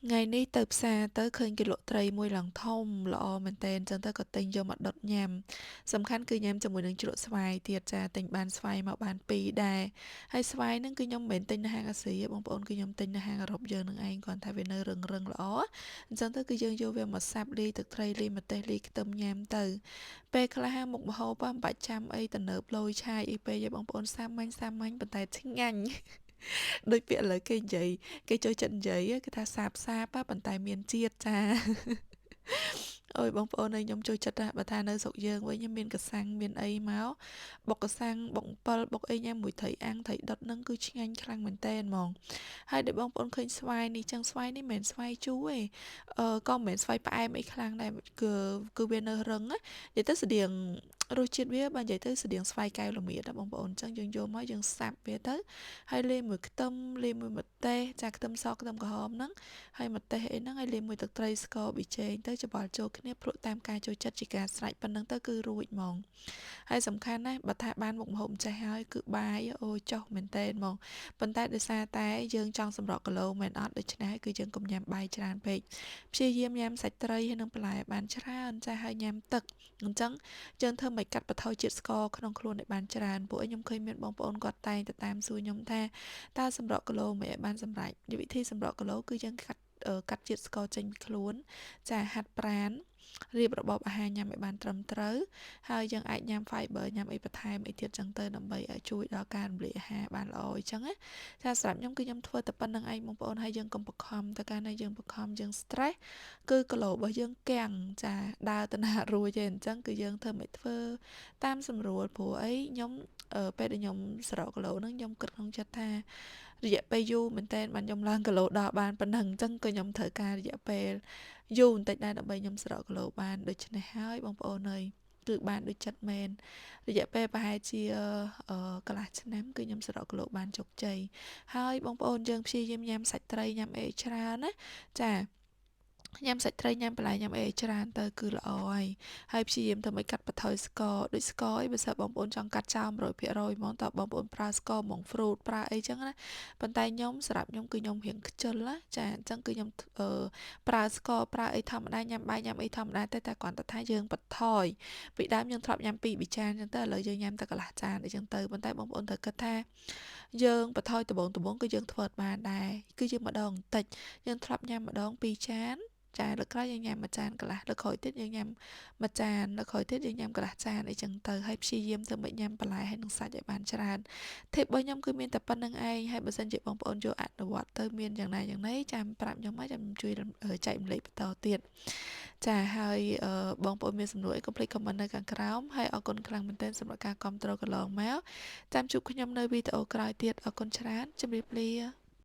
ngàyនេះទៅផ្សារទៅឃើញគេលក់ត្រីមួយឡើងធំល្អមែនទែនអញ្ចឹងទៅក៏ទិញយកមកដុតញ៉ាំសំខាន់គឺញ៉ាំជាមួយនឹងជ្រក់ស្វាយទៀតចាទិញបានស្វាយមកបាន2ដែរហើយស្វាយហ្នឹងគឺខ្ញុំមិនមែនទិញនៅហាងអាស៊ីទេបងប្អូនគឺខ្ញុំទិញនៅហាងអឺរ៉ុបយើងនឹងឯងគ្រាន់តែវានៅរឹងរឹងល្អអញ្ចឹងទៅគឺយើងយកវាមកសាប់លាយទឹកត្រីលាយម្ទេសលាយខ្ទឹមញ៉ាំទៅពេលខ្លះមុខម្ហូបមិនបាច់ចាំអីទៅនើបលយឆាយអីពេកទេបងប្អូនសាមញ្ញសាមញ្ញប៉ុន្តែឆ្ងាញ់ដូចពាក្យឥឡូវគេនិយាយគេចូលចិត្តនិយាយគេថាសាបសាបប៉ុន្តែមានជាតិចាអូយបងប្អូនអើយខ្ញុំចូលចិត្តណាស់បើថានៅស្រុកយើងវិញមានកសាំងមានអីមកបុកកសាំងបុកអំពិលបុកអីញ៉ាំមួយត្រីអាំងត្រីដុតហ្នឹងគឺឆ្ងាញ់ខ្លាំងមែនតើហ្មងហើយដែលបងប្អូនឃើញស្វាយនេះចឹងស្វាយនេះមិនមែនស្វាយជូរទេក៏មិនមែនស្វាយផ្អែមអីខ្លាំងដែរគឺវានៅរឹងណានិយាយទៅស្តៀងរសជាតិវាបើនិយាយទៅស្តៀងស្វាយកែវល្មៀតណាបងប្អូនអញ្ចឹងយើងយកមកយើងសាប់វាទៅហើយលាយមួយខ្ទឹមលាយមួយម្ទេសចាខ្ទឹមសខ្ទឹមក្រហមហ្នឹងហើយម្ទេសអីហ្នឹងហើយលាយមួយទឹកត្រីស្ករប៊ីចេងទៅច្បល់ចូលគ្នាភ្លក់តាមការចូលចិត្តជាការស្រេចប៉ុណ្្នឹងទៅគឺរួចហ្មងហើយសំខាន់ណាស់បើថាបានមុខម្ហូបម្ចេះហើយគឺបាយអូចុះមែនតើហ្មងប៉ុន្តែដោយសារតែយើងចង់សម្រក់គីឡូមែនអត់ដូច្នេះគឺយើងកុំញ៉ាំបាយច្រើនពេកព្យាយាមញ៉ាំសាច់ត្រីហើយនិងបន្លែបានច្រើនចាហើយញ៉ាំទឹកអញ្ចឹងយើងធ្វើមិនកាត់បន្ថយជាតិស្ករក្នុងខ្លួនឲ្យបានច្រើនពួកខ្ញុំឃើញមានបងប្អូនគាត់តែងទៅតាមសួរខ្ញុំថាតើសម្រក់គីឡូមិនឲ្យបានសម្រេចវិធីសម្រក់គីឡូគឺយើងកាត់ជាតិស្ករចេញពីខ្លួនចាហាត់ប្រាណរៀបរបបអាហារញ៉ាំឲ្យបានត្រឹមត្រូវហើយយើងអាចញ៉ាំ fiber ញ៉ាំអីបន្ថែមអីទៀតចឹងទៅដើម្បីឲ្យជួយដល់ការរំលាយអាហារបានល្អអញ្ចឹងណាចាសម្រាប់ខ្ញុំគឺខ្ញុំធ្វើតែប៉ុណ្្នឹងឯងបងប្អូនហើយយើងកុំបខំតែកាលណាយើងបខំយើង stress គឺគីឡូរបស់យើងកាំងចាដើរទៅណារួចទេអញ្ចឹងគឺយើងធ្វើមិនធ្វើតាមស្រួលព្រោះអីខ្ញុំពេលដែលខ្ញុំសរុបគីឡូហ្នឹងខ្ញុំគិតក្នុងចិត្តថារយៈពេលយូរមែនតើបានខ្ញុំឡើងគីឡូដល់បានប៉ុណ្ណឹងអញ្ចឹងក៏ខ្ញុំត្រូវការរយៈពេលយូរបន្តិចដែរដើម្បីខ្ញុំសរុបគីឡូបានដូច្នេះហើយបងប្អូនអើយគឺបានដូចចិត្តមែនរយៈពេលប្រហែលជាកន្លះឆ្នាំគឺខ្ញុំសរុបគីឡូបានជោគជ័យហើយបងប្អូនយើងព្យាយាមញ៉ាំសាច់ត្រីញ៉ាំអីច្រើនណាចាញ៉ាំសាច់ត្រីញ៉ាំបន្លែញ៉ាំអីច្រើនទៅគឺល្អហើយព្យាយាមធ្វើឲ្យកាត់បន្ថយស្ករដូចស្ករអីបើសិនបងប្អូនចង់កាត់ចោល100%ហ្មងតើបងប្អូនប្រើស្ករហ្មងហ្វ្រូតប្រើអីចឹងណាប៉ុន្តែខ្ញុំសម្រាប់ខ្ញុំគឺខ្ញុំរៀងខ្ជិលណាចាអញ្ចឹងគឺខ្ញុំប្រើស្ករប្រើអីធម្មតាញ៉ាំបាយញ៉ាំអីធម្មតាតែគ្រាន់តែថាយើងបន្ថយពីដើមយើងធ្លាប់ញ៉ាំ2ចានអញ្ចឹងទៅឥឡូវយើងញ៉ាំតែកន្លះចានអីចឹងទៅប៉ុន្តែបងប្អូនត្រូវគិតថាយើងបន្ថយដំបងគឺយើងធ្វើបានដែរគឺយើងម្ដងបន្តិចយើងធ្លាប់ញ៉ាំម្ដង2ចានចាលើកក្រោយយើងញ៉ាំមួយចានកន្លះលើកក្រោយទៀតយើងញ៉ាំមួយចានលើកក្រោយទៀតយើងញ៉ាំកន្លះចានអីចឹងទៅហើយព្យាយាមធ្វើមិនញ៉ាំបន្លែហើយនឹងសាច់ឲ្យបានច្រើនធីបរបស់ខ្ញុំគឺមានតែប៉ុណ្្នឹងឯងហើយបើសិនជាបងប្អូនយកអនុវត្តទៅមានយ៉ាងណាយ៉ាងណីចាំប្រាប់ខ្ញុំមកចាំជួយចែករំលែកបន្តទៀតចាហើយបងប្អូនមានសំណួរអីកុំភ្លេច comment នៅខាងក្រោមហើយអរគុណខ្លាំងមែនទែនសម្រាប់ការគាំទ្រកន្លងមកចាំជួបខ្ញុំនៅវីដេអូក្រោយទៀតអរគុណច្រើនជម្រាបលា